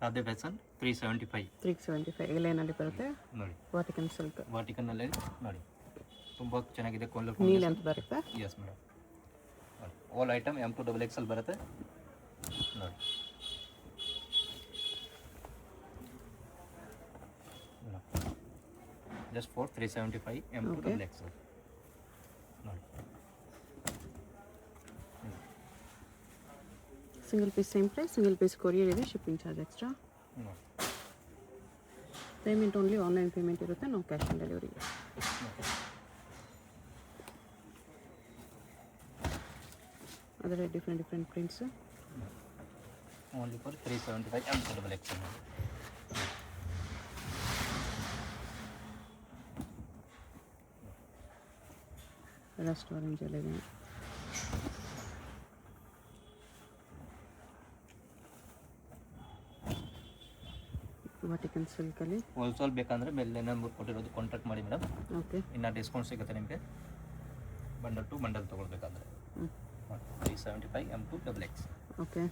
ಅದೇ ಫ್ಯಾಷನ್ 375. 375 ಎಲ್ಲೇನಲ್ಲಿ ಬರುತ್ತೆ. ನೋಡಿ ವಾಟಿಕನ್ ಸಿಲ್ಕ್. ವಾಟಿಕನ್ನಲ್ಲಿ ನೋಡಿ ತುಂಬ ಚೆನ್ನಾಗಿದೆ. ನೀಲ್ ಅಂತ ಬರುತ್ತೆ. Yes madam. ನೋಡಿ ಆಲ್ ಐಟಮ್ M2 XXL ಬರುತ್ತೆ ನೋಡಿ. ಜಸ್ಟ್ ಫಾರ್ 375 M2 XXL ನೋಡಿ. Single piece same price, single piece courier ಇದೆ, shipping charge extra. Payment only online payment ಇರುತ್ತೆ, ನಾವು ಕ್ಯಾಶ್ ಆನ್ ಡೆಲಿವರಿ. ಅದರಲ್ಲಿ different prints. Only for 375 M2 XXL. Rust ಆರೆಂಜಲ್ಲಿದೆ. Vatican ಸಿಲ್ಕಲ್ಲಿ wholesale ಬೇಕಂದರೆ ಮೇಲೆ ನಂಬರ್ ಕೊಟ್ಟಿರೋದು ಕಾಂಟ್ಯಾಕ್ಟ್ ಮಾಡಿ ಮೇಡಮ್. ಓಕೆ. ಇನ್ನು ಡಿಸ್ಕೌಂಟ್ ಸಿಗುತ್ತೆ ನಿಮಗೆ ಬಂಡಲ್ ಟು ಬಂಡಲ್ ತೊಗೊಳ್ಬೇಕಾದ್ರೆ. 375 M2 XXL. Okay.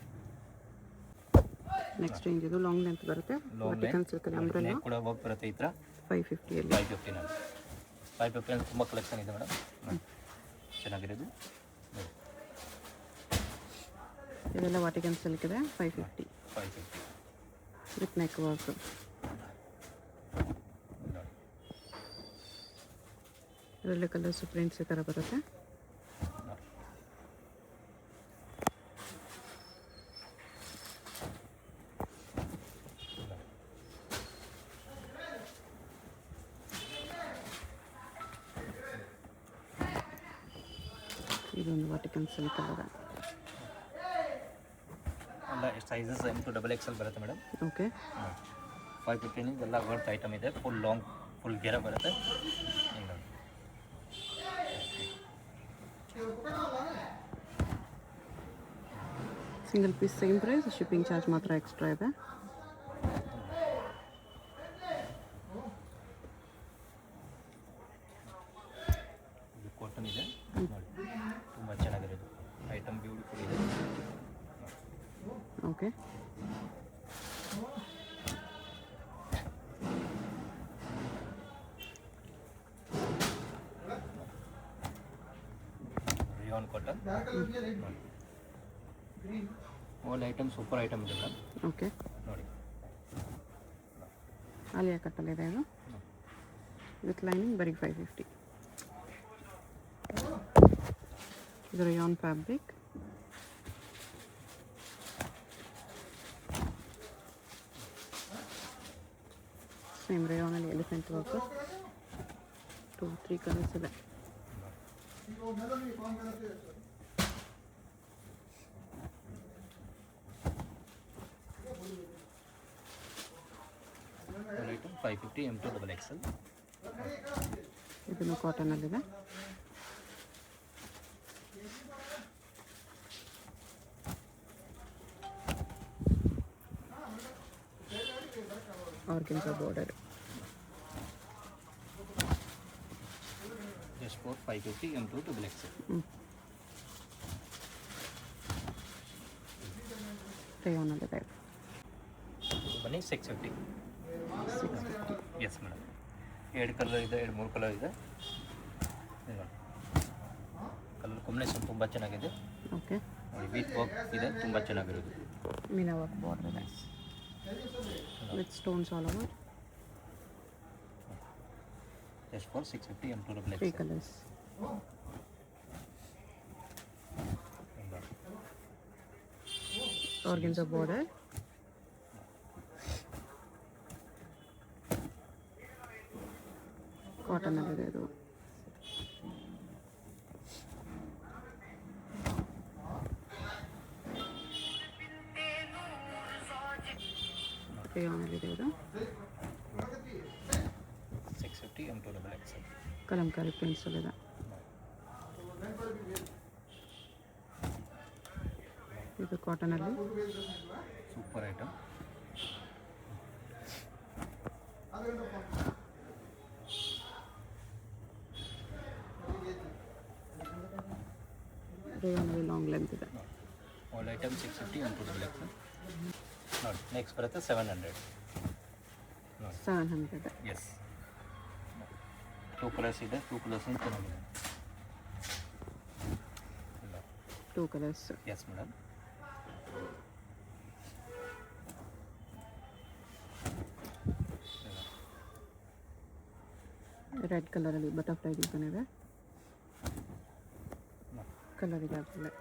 Next range ಇದು ಲಾಂಗ್ ಲೆಂತ್ ಬರುತ್ತೆ. ವಾಟಿಕನ್ ಸಿಲ್ಕಲ್ಲಿ ಅಂಬ್ರೆಲಾ ಕೂಡ ವರ್ಕ್ ಬರುತ್ತೆ. ಈ ಥರ 550 ಅಲ್ಲಿ. 550 ನಲ್ಲಿ 550 ಅಲ್ಲಿ ತುಂಬ ಕಲೆಕ್ಷನ್ ಇದೆ ಮೇಡಮ್. ಚೆನ್ನಾಗಿರೋದು ಇದೆಲ್ಲ ವಾಟಿಕನ್ ಸಿಲ್ಕ್ ಇದೆ. 550 ವಿತ್ ನೆಕ್ ವರ್ಕ್. ಇದರಲ್ಲಿ ಕಲರ್ಸ್ ಪ್ರಿಂಟ್ಸ್ ಈ ಥರ ಬರುತ್ತೆ. ಇದೊಂದು ವಾಟಿಕನ್ ಸಿಲ್ಕ್ ಅಲ್ಲ. ಎಲ್ಲ ಸೈಜಸ್ M2 XXL ಬರುತ್ತೆ ಮೇಡಮ್. ಓಕೆ. 550 ಎಲ್ಲ ವರ್ತ್ ಐಟಮ್ ಇದೆ. ಫುಲ್ ಲಾಂಗ್ ಫುಲ್ ಗೆರ ಬರುತ್ತೆ. Single piece same price, shipping charge ಮಾತ್ರ ಎಕ್ಸ್ಟ್ರಾ ಇದೆ. ಇದು ಕಾಟನ್ ಇದೆ ನೋಡಿ, ತುಂಬ ಚೆನ್ನಾಗಿರೋದು ಐಟಮ್, ಬ್ಯೂಟಿಫುಲ್ ಇದೆ. Okay. Rayon cotton all item super item ಇದೆ ಮೇಡಮ್. ಓಕೆ. ನೋಡಿ ಆಲಿಯಾ ಕಟ್ಟಲ್ಲಿದೆ ಇದು ವಿತ್ ಲೈನಿಂಗ್, ಬರೀ 550. ಇದು ರಿಯಾನ್ ಫ್ಯಾಬ್ರಿಕ್. ಸೇಮ್ ರೇಯಾನಲ್ಲಿ ಎಲಿಫೆಂಟ್ ವರ್ಕ್. 2-3 ಕಲರ್ಸ್ ಇದೆ. Item 550 M2 XXL. ಇದನ್ನು ಕಾಟನಲ್ಲಿದೆ. Organza border. Just for 550 M2 XXL. ರೇಯಾನಲ್ಲಿದೆ. ಬನ್ನಿ 650. 650. Yes madam. 2 ಕಲರ್ ಇದೆ, 3 ಕಲರ್ ಇದೆ. ಕಲರ್ ಕಾಂಬಿನೇಷನ್ ತುಂಬ ಚೆನ್ನಾಗಿದೆ. ಓಕೆ. ನೋಡಿ ವಿತ್ ವರ್ಕ್ ಇದೆ, ತುಂಬ ಚೆನ್ನಾಗಿರೋದು. ಮೀನಾ ವರ್ಕ್ ಬಾರ್ಡರ್ ಇದೆ with stones all over. Just for 650 M2 XXL. 3 colours. Organza border. ಕಾಟನಲ್ಲಿದೆ ಇದು. ರೇಯಾನಲ್ಲಿದೆ ಇದು. 650 M2 XXL. ಕಲಂಕಾರಿ ಪ್ರಿಂಟ್ಸಲ್ಲಿದೆ. ಇದು ಕಾಟನಲ್ಲಿ ಸೂಪರ್ ಐಟಮ್. ರೇಯಾನಲ್ಲಿ ಲಾಂಗ್ ಲೆಂತ್ ಇದೆ. All item 650 M2 XXL. ನೋಡಿ ನೆಕ್ಸ್ಟ್ ಬರುತ್ತೆ 700 ನೋಡಿ 700. ಎಸ್ 2 ಕಲರ್ಸ್ ಇದೆ, 2 ಕಲರ್ಸ್ ಚೆನ್ನಾಗಿದೆ. 2 ಕಲರ್ಸ್. Yes madam. ರೆಡ್ ಕಲರಲ್ಲಿ ಬಟರ್ಫ್ಲೈ ಡಿಸೈನ್ ಇದೆ. ಕಲರ್ ಇದೆ ಅದರಲ್ಲೇ.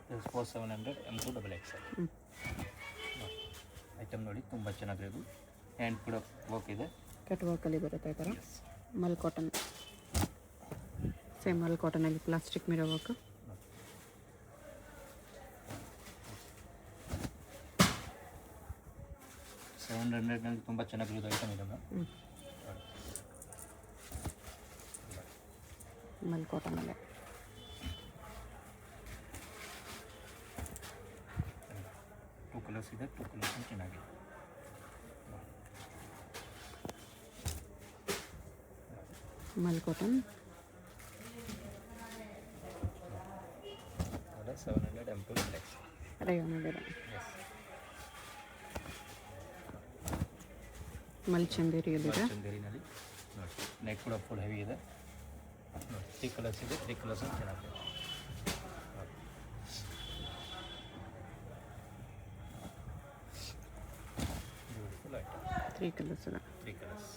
This for 700 M2 XXL. Item ನೋಡಿ ತುಂಬ ಚೆನ್ನಾಗಿರೋದು. ಹ್ಯಾಂಡ್ ಕೂಡ ವರ್ಕ್ ಇದೆ. ಕಟ್ ವರ್ಕಲ್ಲಿ ಬರುತ್ತೆ ಈ ಥರ. ಮಲ್ ಕಾಟನ್, ಸೇಮ್ ಮಲ್ ಕಾಟನಲ್ಲಿ ಪ್ಲಾಸ್ಟಿಕ್ ಮಿರರ್ ವರ್ಕ್. $700 ತುಂಬ ಚೆನ್ನಾಗಿರೋದು ಐಟಮ್ ಇದೆ ಮ್ಯಾಮ್. ಮಲ್ ಕಾಟನಲ್ಲೇ 2 ಕಲರ್ಸ್ ಇದೆ, 2 ಕಲರ್ಸ್ ಚೆನ್ನಾಗಿದೆ. ಮಲ್ ಕಾಟನ್ 700 M2 XXL. ರಯಾನ್ ಇದೆ. ಮಲ್ ಚಂದೇರಿಯಲ್ಲಿದೆ. ಚಂದೇರಿನಲ್ಲಿ ನೋಡಿ ನೆಕ್ ಕೂಡ ಫುಲ್ ಹೆವಿ ಇದೆ. ನೋಡಿ 3 ಕಲರ್ಸ್ ಇದೆ, 3 ಕಲರ್ಸ್ ಚೆನ್ನಾಗಿದೆ. Beautiful item. 3 ಕಲರ್ಸ್ ಇದೆ. 3 ಕಲರ್ಸ್.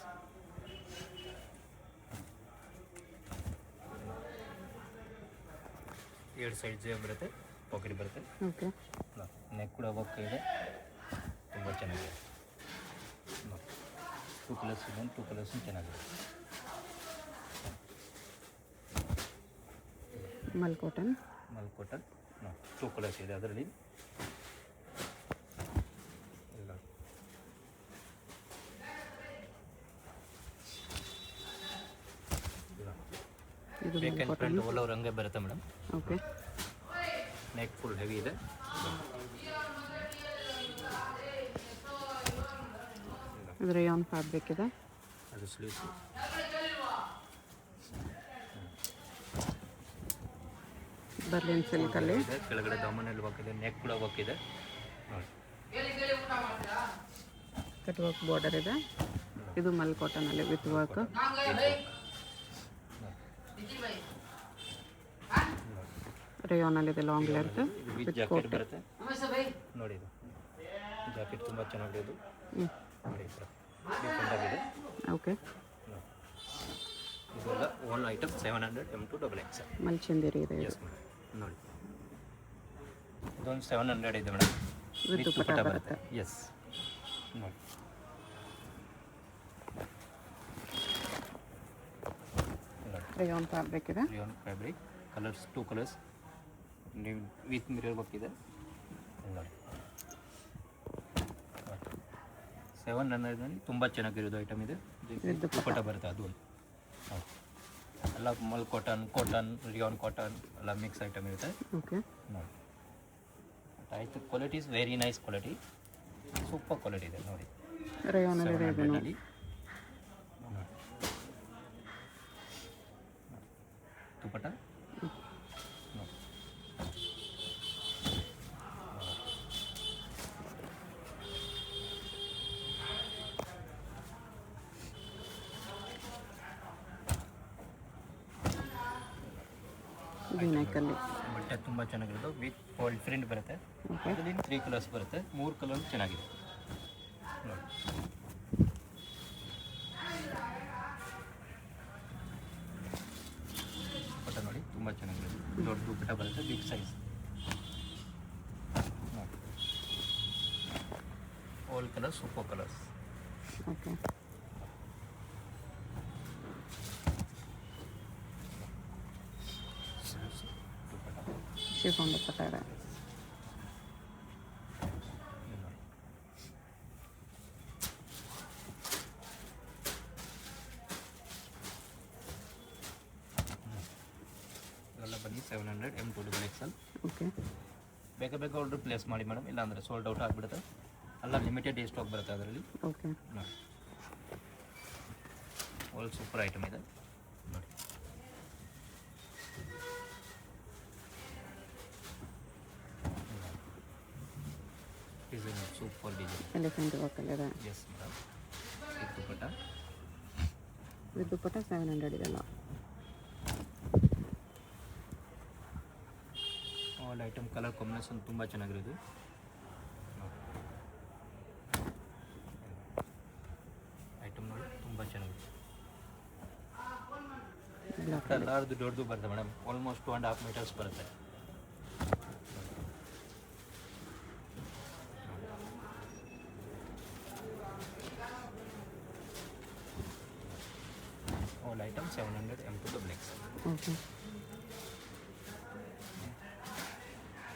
ಎರಡು ಸೈಡ್ ಜೇಬ್ ಬರುತ್ತೆ, ಪಾಕೆಟ್ ಬರುತ್ತೆ. ಓಕೆ. ನೆಕ್ ಕೂಡ ವರ್ಕ್ ಇದೆ, ತುಂಬ ಚೆನ್ನಾಗಿದೆ. 2 ಕಲರ್ಸ್ ಇದೆ, 2 ಕಲರ್ಸ್ ಚೆನ್ನಾಗಿದೆ. ಮಲ್ ಕಾಟನ್ 2 ಕಲರ್ಸ್ ಇದೆ ಅದರಲ್ಲಿ. ಇಲ್ಲ ಇದು ಬೇಕ್ ಆ್ಯಂಡ್ ಪ್ರಿಂಟ್ ಆಲ್ ಓವರ್ ಹಂಗೆ ಬರುತ್ತೆ madam. Okay. Neck full heavy ಇದೆ. ಇದು ರಯಾನ್ ಫ್ಯಾಬ್ರಿಕ್ ಇದೆ. ಅದು ಸ್ಲೀವ್ಸ್. ಬರ್ಲಿನ್ ಸಿಲ್ಕಲ್ಲಿ ಇದೆ, ಕೆಳಗಡೆ ದಾಮನಲ್ಲಿ ವರ್ಕ್ ಇದೆ, ನೆಕ್ ಕೂಡ ವರ್ಕ್ ಇದೆ. ನೋಡಿ ಕಟ್ ವರ್ಕ್ ಬಾರ್ಡರ್ ಇದೆ. ಇದು ಮಲ್ ಕಾಟನಲ್ಲಿ ವಿತ್ ವರ್ಕ್. ರಯಾನಲ್ಲಿದೆ ಲಾಂಗ್ ಲೆಂತ್ ವಿತ್ ಜಾಕೆಟ್ ಬರುತ್ತೆ. ನೋಡಿ ಇದು ಜಾಕೆಟ್ ತುಂಬ ಚೆನ್ನಾಗಿರೋದು. ನೋಡಿ ಈ ಥರ ಡಿಫ್ರೆಂಟ್ ಆಗಿದೆ. ಓಕೆ. ಇದೆಲ್ಲ ಓನ್ ಐಟಮ್ 700 M2 XXL. ಮಲ್ ಚಂದೇರಿ ಇದೆ. S madam. ನೋಡಿ ಇದೊಂದು 700 ಇದೆ ಮೇಡಮ್. ವಿತ್ ದುಪಟ್ಟ ಬರುತ್ತೆ. ಎಸ್ ನೋಡಿ ರಯಾನ್ ಫ್ಯಾಬ್ರಿಕ್ ಇದೆ. Rayon fabric. ಕಲರ್ಸ್ 2 ಕಲರ್ಸ್ ನೀವು ವಿತ್ ಮಿರರ್ ವರ್ಕ್ ಇದೆ. ನೋಡಿ 700 ತುಂಬ ಚೆನ್ನಾಗಿರೋದು ಐಟಮ್ ಇದೆ. ದುಪಟ್ಟ ಬರುತ್ತೆ ಅದು ಒಂದು. ಎಲ್ಲ ಮಲ್ ಕಾಟನ್ ರಿಯಾನ್ ಕಾಟನ್ ಎಲ್ಲ ಮಿಕ್ಸ್ ಐಟಮ್ ಇರುತ್ತೆ. ಓಕೆ. ನೋಡಿ ಆಯಿತು. Quality is very nice quality, super quality ಇದೆ. ನೋಡಿ ರಯಾನಲ್ಲಿ ರೇಗನು ನೋಡಿ ದುಪಟ್ಟ. ನೆಕ್ಕಲ್ಲಿ ಬಟ್ಟೆ ತುಂಬ ಚೆನ್ನಾಗಿರೋದು ವಿತ್ ಫೋಲ್ಡ್ ಪ್ರಿಂಟ್ ಬರುತ್ತೆ. ಓಕೆ. ಅದರಲ್ಲಿ 3 ಕಲರ್ಸ್ ಬರುತ್ತೆ, 3 ಕಲರ್ ಚೆನ್ನಾಗಿದೆ. ನೋಡಿ ಬಟ್ಟ ನೋಡಿ ತುಂಬ ಚೆನ್ನಾಗಿರೋದು. ದೊಡ್ಡ ದುಪಟ್ಟ ಬರುತ್ತೆ, ಬಿಗ್ ಸೈಜ್. ನೋಡಿ all colours super colours. Okay. Chiffon dupatta ಇದೆ. ಇದೆಲ್ಲ ಬನ್ನಿ 700 M2 XXL. ಓಕೆ. ಬೇಗ ಬೇಗ ಆರ್ಡರ್ ಪ್ಲೇಸ್ ಮಾಡಿ ಮೇಡಮ್, ಇಲ್ಲಾಂದರೆ ಸೋಲ್ಡ್ ಔಟ್ ಆಗಿಬಿಡುತ್ತೆ. ಎಲ್ಲ ಲಿಮಿಟೆಡ್ ಸ್ಟಾಕ್ ಬರುತ್ತೆ ಅದರಲ್ಲಿ. ಓಕೆ. ನೋಡಿ ಆಲ್ ಸೂಪರ್ ಐಟಮ್ ಇದೆ. ನೋಡಿ ಡಿಸೈನ್ ಸೂಪರ್ ಡಿಸೈನ್. ಎಲಿಫೆಂಟ್ ವರ್ಕಲ್ಲಿದೆ. Yes madam. With dupatta. With dupatta 700 ಇದೆಲ್ಲ. ಆಲ್ ಐಟಮ್ ಕಲರ್ ಕಾಂಬಿನೇಷನ್ ತುಂಬ ಚೆನ್ನಾಗಿರೋದು. ಐಟಮ್ ನೋಡಿ ತುಂಬ ಚೆನ್ನಾಗಿದೆ. ಎಲ್ಲರದು ದೊಡ್ಡದು ಬರುತ್ತೆ ಮೇಡಮ್, ಆಲ್ಮೋಸ್ಟ್ 2.5 ಮೀಟರ್ಸ್ ಬರುತ್ತೆ. All item 700 M2 XXL. Okay.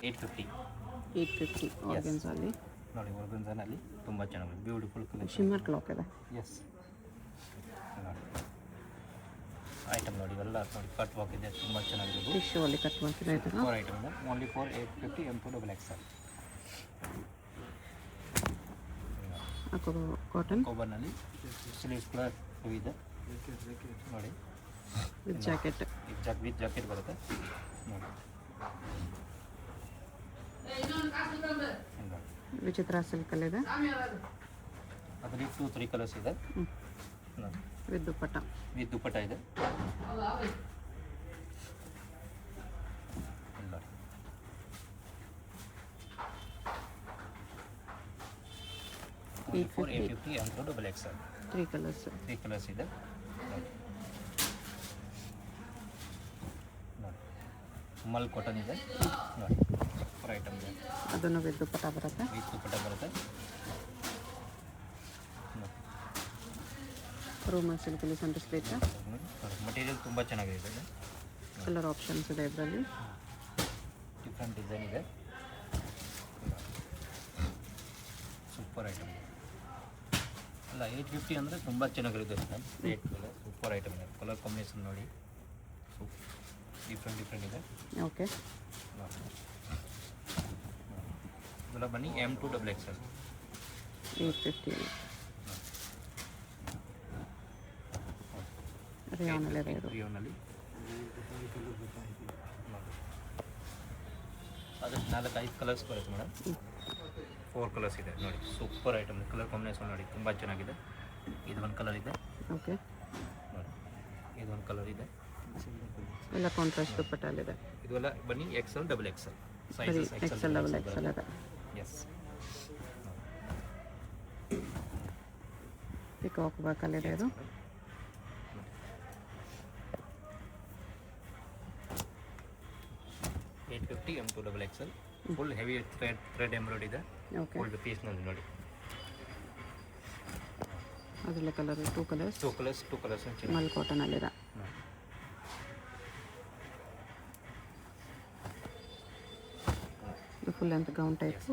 850. 850 ಆರ್ಗನ್ಸಲ್ಲಿ ನೋಡಿ, ಆರ್ಗನ್ಸನಲ್ಲಿ ತುಂಬ ಚೆನ್ನಾಗಿದೆ, ಬ್ಯೂಟಿಫುಲ್ ಕಲೆಕ್ಷನ್. ಶಿಮ್ಮರ್ ಕ್ಲಾಕ್ ಇದೆ. ಎಸ್ ನೋಡಿ ಐಟಮ್ ನೋಡಿ, ಇವೆಲ್ಲ ನೋಡಿ ಕಟ್ ವಾಕ್ ಇದೆ, ತುಂಬ ಚೆನ್ನಾಗಿದೆ. ಟಿಶ್ಯೂ ಅಲ್ಲಿ ಕಟ್ ಮಾಡ್ತಿದೆ ಇದನ್ನು. ಫೋರ್ ಐಟಮ್ ಇದೆ, ಓನ್ಲಿ ಫಾರ್ 850 M2 XXL. ಹಾಕೋದು ಕಾಟನ್ ಕೋಬರ್ನಲ್ಲಿ ಸ್ಲೀವ್ಸ್ ಕೂಡ ಇದೆ ನೋಡಿ, ವಿತ್ ಜಾಕೆಟ್. ವಿತ್ ಜಾಕೆಟ್ ಬರುತ್ತೆ ನೋಡಿ. ವಿಚಿತ್ರ ಸಿಲ್ಕಲ್ಲಿದೆ. ಅದರಲ್ಲಿ 2-3 ಕಲರ್ಸ್ ಇದೆ ನೋಡಿ. ವಿತ್ ದುಪ್ಪಟ್ಟ. ವಿತ್ ದುಪ್ಪಟ್ಟ ಇದೆ. ಇಲ್ಲ 850 M2 XXL. 3 ಕಲರ್ಸ್. 3 ಕಲರ್ಸ್ ಇದೆ ನೋಡಿ. ಮಲ್ ಕಾಟನ್ ಇದೆ ನೋಡಿ, ಫೋರ್ ಐಟಮ್ ಇದೆ. ಅದನ್ನು ವಿತ್ ದುಪ್ಪಟ್ಟ ಬರುತ್ತೆ. ವಿತ್ ದುಪ್ಪಟ್ಟ ಬರುತ್ತೆ. ರೂಮನ್ ಸಿಲ್ಕಲ್ಲಿ ಸೆಂಟರ್ ಸ್ಲೀಟ್. ಮಟೀರಿಯಲ್ ತುಂಬ ಚೆನ್ನಾಗಿದೆ. ಕಲರ್ ಆಪ್ಷನ್ಸ್ ಇದೆ ಇದರಲ್ಲಿ. ಡಿಫ್ರೆಂಟ್ ಡಿಸೈನ್ ಇದೆ. ಸೂಪರ್ ಐಟಮ್ ಅಲ್ಲ, 850 ಅಂದರೆ ತುಂಬ ಚೆನ್ನಾಗಿರುತ್ತೆ ಮೇಡಮ್. ರೇಟ್ ಸೂಪರ್ ಐಟಮ್ ಇದೆ. ಕಲರ್ ಕಾಂಬಿನೇಷನ್ ನೋಡಿ, ಡಿಫ್ರೆಂಟ್ ಇದೆ. ಓಕೆ. ಇದೆಲ್ಲ ಬನ್ನಿ M2 XXL. 850 ರಿಯಾನಲ್ಲಿ ಇದೆ ಇದು. ರಿಯೋನಲ್ಲಿ ಅದಕ್ಕೆ 4-5 ಕಲರ್ಸ್ ಬರುತ್ತೆ ಮೇಡಮ್. 4 ಕಲರ್ಸ್ ಇದೆ ನೋಡಿ, ಸೂಪರ್ ಐಟಮ್. ಕಲರ್ ಕಾಂಬಿನೇಷನ್ ನೋಡಿ, ತುಂಬ ಚೆನ್ನಾಗಿದೆ. ಇದು ಒಂದು ಕಲರ್ ಇದೆ. ಓಕೆ. ನೋಡಿ, ಇದೊಂದು ಕಲರ್ ಇದೆ. ಎಲ್ಲ ಕಾಂಟ್ರಾಸ್ಟ್ ದುಪ್ಪಟ್ಟಲ್ಲಿದೆ. ಇದೆಲ್ಲ ಬನ್ನಿ XL XXL ಬರೀ XL XL ಇದೆ. ಎಸ್. ಪಿಕಾಕ್ ವರ್ಕಲ್ಲಿದೆ ಇದು. M2 XXL. Full heavy thread embroid ಇದೆ. ಓಕೆ. ಫುಲ್ ಪೀಸ್ನಲ್ಲಿ ನೋಡಿ. ಅದರಲ್ಲೇ ಕಲರ್ 2 ಕಲರ್ಸ್. 2 ಕಲರ್ಸ್ ಮಲ್ ಕಾಟನಲ್ಲಿದೆ. ಇದು full length gown type.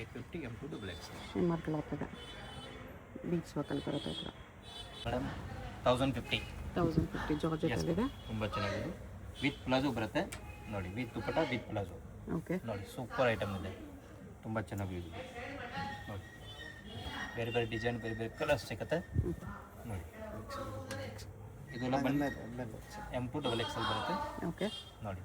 850 M2 XXL. Shimmer cloth ಇದೆ. ಬೀಡ್ಸ್ ವರ್ಕಲ್ಲಿ ಬರುತ್ತೆ ಹತ್ರ. ಮೇಡಮ್ 1050. 1050 ಜಾರ್ಜೆಟಲ್ಲಿದೆ. ತುಂಬ ಚೆನ್ನಾಗಿದೆ. ವಿತ್ ಪ್ಲಾಜೋ ಬರುತ್ತೆ ನೋಡಿ, with dupatta with palazzo okay. ನೋಡಿ, ಸೂಪರ್ ಐಟಮ್ ಇದೆ, ತುಂಬ ಚೆನ್ನಾಗಿದೆ ನೋಡಿ. ಬೇರೆ ಬೇರೆ ಡಿಸೈನ್, ಬೇರೆ ಬೇರೆ ಕಲರ್ಸ್ ಸಿಗುತ್ತೆ ನೋಡಿ. ಇದೆಲ್ಲ ಬಂದು M2 XXL ಬರುತ್ತೆ ಓಕೆ. ನೋಡಿ.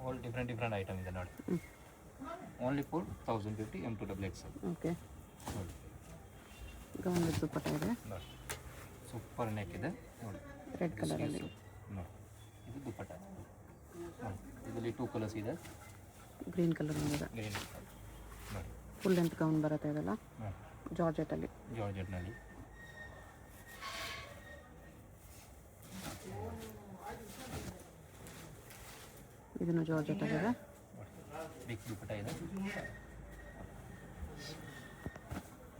ಆಲ್ ಡಿಫ್ರೆಂಟ್ ಐಟಮ್ ಇದೆ ನೋಡಿ. Only for 1050 M2 XXL. Okay. ನೋಡಿ ಗೌನ್ ವಿತ್ ದುಪ್ಪಟ್ಟ ಇದೆ. ನೋಡಿ, ಸೂಪರ್ ನೆಕ್ ಇದೆ ನೋಡಿ, ರೆಡ್ ಕಲರಲ್ಲಿ. ನೋಡಿ, ಇದು ದುಪ್ಪಟ್ಟ ನೋಡಿ. ಇದರಲ್ಲಿ 2 ಕಲರ್ಸ್ ಇದೆ. ಗ್ರೀನ್ ಕಲರ್ ಇದೆ. ಗ್ರೀನ್ ನೋಡಿ, ಫುಲ್ ಲೆಂತ್ ಗೌನ್ ಬರುತ್ತೆ ಇದೆಲ್ಲ ಜಾರ್ಜೆಟಲ್ಲಿ. ಜಾರ್ಜೆಟ್ನಲ್ಲಿ ಇದನ್ನು ಜಾರ್ಜೆಟಲ್ಲಿದೆ. ಬಿಗ್ ದುಪ್ಪಟ್ಟ ಇದೆ.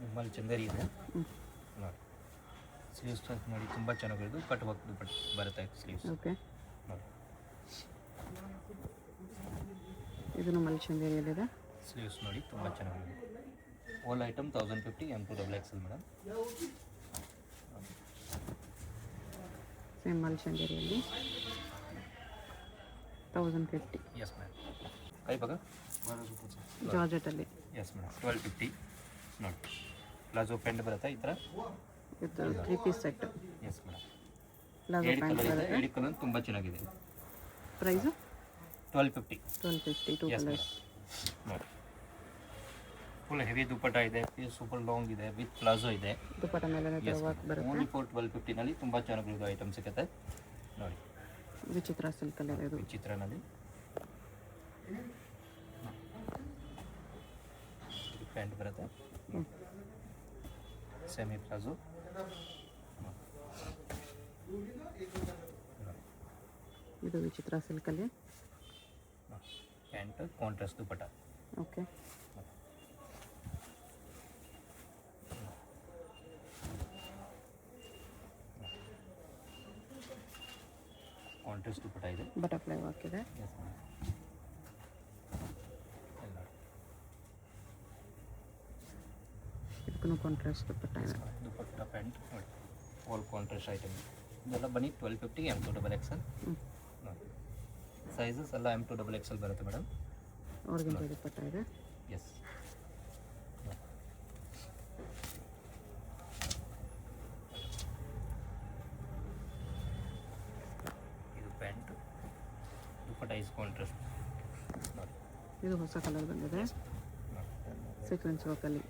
ನಿಮ್ಮಲ್ಲಿ ಚಂದೇರಿ ಇದೆ ನೋಡಿ. ಸ್ಲೀವ್ಸ್ ನೋಡಿ, ತುಂಬ ಚೆನ್ನಾಗಿರೋದು. ಕಟ್ ವರ್ಕ್ ದುಪ್ಪಟ್ಟ ಬರುತ್ತೆ ಸ್ಲೀವ್ಸ್. ಓಕೆ. ನೋಡಿ, ಇದನ್ನು ಮಲ್ ಚಂದೇರಿಯಲ್ಲಿದೆ. ಸ್ಲೀವ್ಸ್ ನೋಡಿ, ತುಂಬ ಚೆನ್ನಾಗಿದೆ. All item 1050 M2 XXL madam. Same mul ಚಂದೇರಿಯಲ್ಲಿ 1050. Yes ma'am. ಕೈ ಬಗ ಜಾರ್ಜೆಟಲ್ಲಿ. Yes madam. 1250 ನೋಡಿ. ಪ್ಲಾಜೋ ಪೆಂಡ್ ಬರುತ್ತೆ ಈ ಥರ. With 3 piece set. Yes madam. Palazzo ಏಡಿ ಪ್ಯಾಂಟ್ ಕಲರ್ ಇದೆ, ಬರುತ್ತೆ. ಏಡಿ ಕಲರ್ ತುಂಬ ಚೆನ್ನಾಗಿದೆ. ಪ್ರೈಸು 1250. 1250 ಟೂ ಎಸ್ ಕಲರ್ಸ್. ನೋಡಿ, ಫುಲ್ ಹೆವಿ ದುಪ್ಪಟ್ಟ ಇದೆ, ಸೂಪರ್ ಲಾಂಗ್ ಇದೆ, ವಿತ್ ಪ್ಲಾಜೋ ಇದೆ. ದುಪ್ಪಟ್ಟ ಮೇಲೆ ವರ್ಕ್ ಬರುತ್ತೆ. ಓನ್ಲಿ ಫಾರ್ 1250ನಲ್ಲಿ ತುಂಬ ಚೆನ್ನಾಗಿರೋದು ಐಟಮ್ ಸಿಗುತ್ತೆ. ನೋಡಿ, ವಿಚಿತ್ರ ಸಿಲ್ಕ್ ಕಲರ್ ಇದು. ಚಿತ್ರನಲ್ಲಿ ಪ್ಯಾಂಟ್ ಬರುತ್ತೆ, ಸೆಮಿ ಪ್ಲಾಜೋ. ಇದು ವಿಚಿತ್ರ ಸಿಲ್ಕಲ್ಲಿ. ಪ್ಯಾಂಟ್ ಕಾಂಟ್ರಾಸ್ಟ್ ದುಪ್ಪಟ್ಟ. ಓಕೆ. ಕಾಂಟ್ರಾಸ್ಟ್ ದುಪ್ಪಟ್ಟ ಇದೆ. ಬಟರ್ಫ್ಲೈ ವರ್ಕ್ ಇದೆ. Yes ma'am. ಇದಕ್ಕೂ ಕಾಂಟ್ರಾಸ್ಟ್ ದುಪ್ಪಟ್ಟ ಇದೆ. ದುಪ್ಪಟ್ಟ ಪ್ಯಾಂಟ್ ನೋಡಿ, ಆಲ್ ಕಾಂಟ್ರಾಸ್ಟ್ ಐಟಮ್. ಇದೆಲ್ಲ ಬನ್ನಿ 1250 M2XL. ನೋಡಿ, ಸೈಜಸ್ ಎಲ್ಲ M2XL ಬರುತ್ತೆ ಮೇಡಮ್. ಅವ್ರಿಗಿಂತ ದುಪ್ಪಟ್ಟ ಇದೆ. ಎಸ್. ಇದು ಪ್ಯಾಂಟ್, ದುಪ್ಪಟ್ಟ ಇಸ್ ಕಾಂಟ್ರಾಸ್ಟ್. ನೋಡಿ, ಇದು ಹೊಸ ಕಲರ್ ಬಂದಿದೆ, ಸೀಕ್ವೆನ್ಸ್ ವರ್ಕಲ್ಲಿ.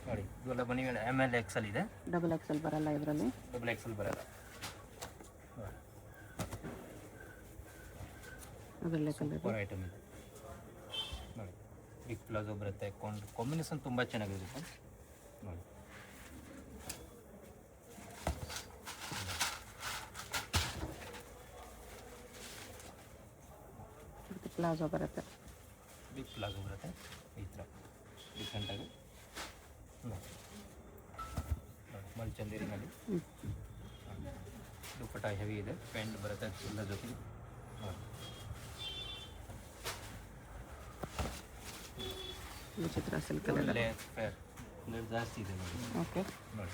ನೋಡಿ, ಇದೆಲ್ಲ ಬನ್ನಿ ML XL ಇದೆ. ಡಬಲ್ ಎಕ್ಸೆಲ್ ಬರಲ್ಲ ಇದರಲ್ಲಿ. ಡಬಲ್ XL ಬರಲ್ಲ. ಅದರಲ್ಲೇ ಕಲರ್. ಸೂಪರ್ ಐಟಮ್ ಇದೆ. ನೋಡಿ, ಬಿಗ್ ಪ್ಲಾಜೋ ಬರುತ್ತೆ, ಕಾಂಬಿನೇಷನ್ ತುಂಬ ಚೆನ್ನಾಗಿರುತ್ತೆ. ನೋಡಿ, ಪ್ಲಾಜೋ ಬರುತ್ತೆ. ಬಿಗ್ ಪ್ಲಾಜೋ ಬರುತ್ತೆ ಈ ಥರ ಡಿಫ್ರೆಂಟಾಗಿ. ನೋಡಿ, ಮಲ್ಚಂದೇರಿನಲ್ಲಿ ದುಪ್ಪಟ್ಟ ಹೆವಿ ಇದೆ, ಪ್ಯಾಂಟ್ ಬರುತ್ತೆ ಎಲ್ಲ ಜೊತೆಗೆ. ನೋಡಿ, ವಿಚಿತ್ರ ಸಿಲ್ಕ್ ಕಲರ್. ಒಳ್ಳೆ ಕಲರ್ ಜಾಸ್ತಿ ಇದೆ ನೋಡಿ. ಓಕೆ. ನೋಡಿ,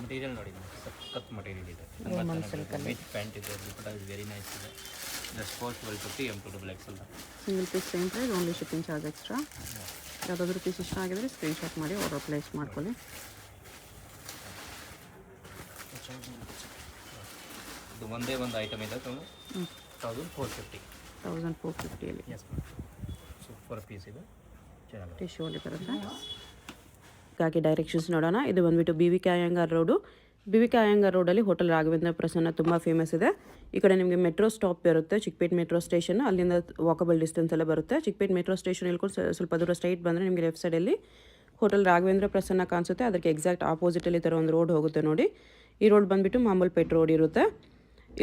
ಮಟೀರಿಯಲ್ ನೋಡಿ, ಸಖತ್ ಮಟೀರಿಯಲ್ ಇದೆ, ವಿತ್ ಪ್ಯಾಂಟ್ ಇದೆ, ದುಪ್ಪಟ್ಟ ಇಸ್ ವೆರಿ ನೈಸ್ ಇದೆ. Just cost 1250 M2XL. Single piece same price, only shipping charge extra. ಯಾವುದಾದ್ರೂ ಪೀಸ್ ಇಷ್ಟ ಆಗಿದ್ರೆ ಸ್ಕ್ರೀನ್ಶಾಟ್ ಮಾಡಿ ಆರ್ಡರ್ ಪ್ಲೇಸ್ ಮಾಡ್ಕೊಳ್ಳಿ. ಇದು ಒಂದೇ ಒಂದು ಐಟಮ್ ಇದೆ, 1450. 1450ಅಲ್ಲಿ ಎಸ್, ಸೂಪರ್ ಪೀಸ್ ಇದೆ, ಚೆನ್ನಾಗಿದೆ. ಟಿಶ್ಯೂ ಅಲ್ಲಿ ಬರುತ್ತೆ. ಹಾಗೆ ಡೈರೆಕ್ಷನ್ಸ್ ನೋಡೋಣ. ಇದು ಬಂದುಬಿಟ್ಟು BVK Iyengar road. BVK Iyengar ರೋಡಲ್ಲಿ ಹೋಟೆಲ್ ರಾಘವೇಂದ್ರ ಪ್ರಸನ್ನ ತುಂಬ ಫೇಮಸ್ ಇದೆ. ಈ ಕಡೆ ನಿಮಗೆ ಮೆಟ್ರೋ ಸ್ಟಾಪ್ ಬರುತ್ತೆ, ಚಿಕ್ಕಪೇಟ್ ಮೆಟ್ರೋ ಸ್ಟೇಷನ್. ಅಲ್ಲಿಂದ ವಾಕಬಲ್ ಡಿಸ್ಟೆನ್ಸ್ ಎಲ್ಲ ಬರುತ್ತೆ. ಚಿಕ್ಕಪೇಟ್ ಮೆಟ್ರೋ ಸ್ಟೇಷನ್ ಇಳ್ಕೊಂಡು ಸ್ವಲ್ಪ ದೂರ ಸ್ಟ್ರೈಟ್ ಬಂದರೆ ನಿಮಗೆ ಲೆಫ್ಟ್ ಸೈಡಲ್ಲಿ ಹೋಟೆಲ್ ರಾಘವೇಂದ್ರ ಪ್ರಸನ್ನ ಕಾಣಿಸುತ್ತೆ. ಅದಕ್ಕೆ ಎಕ್ಸಾಕ್ಟ್ ಆಪೋಸಿಟಲ್ಲಿ ಈ ಥರ ಒಂದು ರೋಡ್ ಹೋಗುತ್ತೆ ನೋಡಿ. ಈ ರೋಡ್ ಬಂದುಬಿಟ್ಟು ಮಾಮೂಲ್ಪೇಟ್ ರೋಡ್ ಇರುತ್ತೆ.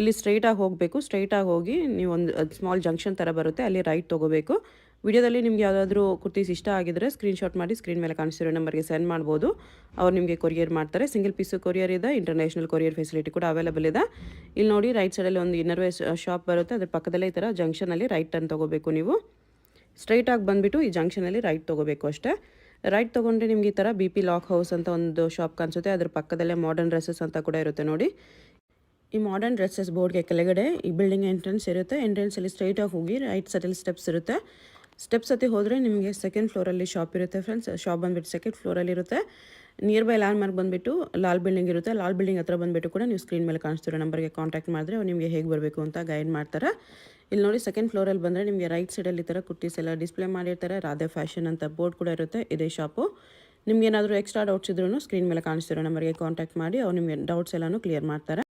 ಇಲ್ಲಿ ಸ್ಟ್ರೈಟಾಗಿ ಹೋಗಬೇಕು. ಸ್ಟ್ರೈಟಾಗಿ ಹೋಗಿ ನೀವು ಒಂದು ಸ್ಮಾಲ್ ಜಂಕ್ಷನ್ ಥರ ಬರುತ್ತೆ, ಅಲ್ಲಿ ರೈಟ್ ತೊಗೋಬೇಕು. ವಿಡಿಯೋದಲ್ಲಿ ನಿಮ್ಗೆ ಯಾವುದಾದ್ರೂ ಕುರ್ತೀಸ್ ಇಷ್ಟ ಆಗಿದ್ರೆ ಸ್ಕ್ರೀನ್ಶಾಟ್ ಮಾಡಿ ಸ್ಕ್ರೀನ್ ಮೇಲೆ ಕಾಣಿಸ್ತಿರೋ ನಂಬರ್ಗೆ ಸೆಂಡ್ ಮಾಡ್ಬೋದು. ಅವ್ರು ನಿಮಗೆ ಕೊರಿಯರ್ ಮಾಡ್ತಾರೆ. ಸಿಂಗಲ್ ಪೀಸು ಕೊರಿಯರ್ ಇದೆ, ಇಂಟರ್ನ್ಯಾಷನಲ್ ಕೊರಿಯರ್ ಫೆಸಿಲಿಟಿ ಕೂಡ ಅವೈಲೇಬಲ್ ಇದೆ. ಇಲ್ಲಿ ನೋಡಿ, ರೈಟ್ ಸೈಡಲ್ಲಿ ಒಂದು ಇನ್ನರ್ವೇರ್ ಶಾಪ್ ಬರುತ್ತೆ. ಅದ್ರ ಪಕ್ಕದಲ್ಲೇ ಈ ಥರ ಜಂಕ್ಷನಲ್ಲಿ ರೈಟ್ ಟರ್ನ್ ತೊಗೋಬೇಕು. ನೀವು ಸ್ಟ್ರೈಟಾಗಿ ಬಂದುಬಿಟ್ಟು ಈ ಜಂಕ್ಷನಲ್ಲಿ ರೈಟ್ ತೊಗೋಬೇಕು ಅಷ್ಟೇ. ರೈಟ್ ತೊಗೊಂಡ್ರೆ ನಿಮ್ಗೆ ಈ ಥರ BP ಲಾಕ್ ಹೌಸ್ ಅಂತ ಒಂದು ಶಾಪ್ ಕಾಣಿಸುತ್ತೆ. ಅದ್ರ ಪಕ್ಕದಲ್ಲೇ ಮಾಡರ್ನ್ ಡ್ರೆಸ್ಸಸ್ ಅಂತ ಕೂಡ ಇರುತ್ತೆ ನೋಡಿ. ಈ ಮಾಡರ್ನ್ ಡ್ರೆಸ್ಸಸ್ ಬೋರ್ಡ್ಗೆ ಕೆಳಗಡೆ ಈ ಬಿಲ್ಡಿಂಗ್ ಎಂಟ್ರೆನ್ಸ್ ಇರುತ್ತೆ. ಎಂಟ್ರೆನ್ಸಲ್ಲಿ ಸ್ಟ್ರೈಟಾಗಿ ಹೋಗಿ ರೈಟ್ ಸೈಡಲ್ಲಿ ಸ್ಟೆಪ್ಸ್ ಇರುತ್ತೆ. ಸ್ಟೆಪ್ಸ್ ಹತ್ತಿ ಹೋದರೆ ನಿಮಗೆ ಸೆಕೆಂಡ್ ಫ್ಲೋರಲ್ಲಿ ಶಾಪ್ ಇರುತ್ತೆ ಫ್ರೆಂಡ್ಸ್. ಶಾಪ್ ಬಂದುಬಿಟ್ಟು ಸೆಕೆಂಡ್ ಫ್ಲೋರಲ್ಲಿ ಇರುತ್ತೆ. ನಿಯರ್ ಬೈ ಲ್ಯಾಂಡ್ ಮಾರ್ಕ್ ಬಂದುಬಿಟ್ಟು ಲಾಲ್ ಬಿಲ್ಡಿಂಗ್ ಇರುತ್ತೆ. ಲಾಲ್ ಬಿಲ್ಡಿಂಗ್ ಹತ್ರ ಬಂದುಬಿಟ್ಟು ಕೂಡ ನೀವು ಸ್ಕ್ರೀನ್ ಮೇಲೆ ಕಾಣಿಸ್ತಿರೋ ನಂಬರ್ಗೆ ಕಾಂಟ್ಯಾಕ್ಟ್ ಮಾಡಿದ್ರೆ ಅವ್ರು ನಿಮಗೆ ಹೇಗೆ ಬರಬೇಕು ಅಂತ ಗೈಡ್ ಮಾಡ್ತಾರೆ. ಇಲ್ಲಿ ನೋಡಿ, ಸೆಕೆಂಡ್ ಫ್ಲೋರಲ್ಲಿ ಬಂದರೆ ನಿಮಗೆ ರೈಟ್ ಸೈಡಲ್ಲಿ ಈ ಥರ ಕುರ್ತೀಸ್ ಎಲ್ಲ ಡಿಸ್ಪ್ಲೇ ಮಾಡಿರ್ತಾರೆ. ರಾಧೆ ಫ್ಯಾಷನ್ ಅಂತ ಬೋರ್ಡ್ ಕೂಡ ಇರುತ್ತೆ. ಇದೇ ಶಾಪು. ನಿಮ್ಗೆ ಏನಾದರೂ ಎಕ್ಸ್ಟ್ರಾ ಡೌಟ್ಸ್ ಇದ್ರೂ ಸ್ಕ್ರೀನ್ ಮೇಲೆ ಕಾಣಿಸ್ತಿರೋ ನಂಬರ್ಗೆ ಕಾಂಟ್ಯಾಕ್ಟ್ ಮಾಡಿ ಅವ್ರು ನಿಮಗೆ ಡೌಟ್ಸ್ ಎಲ್ಲನೂ ಕ್ಲಿಯರ್ ಮಾಡ್ತಾರೆ.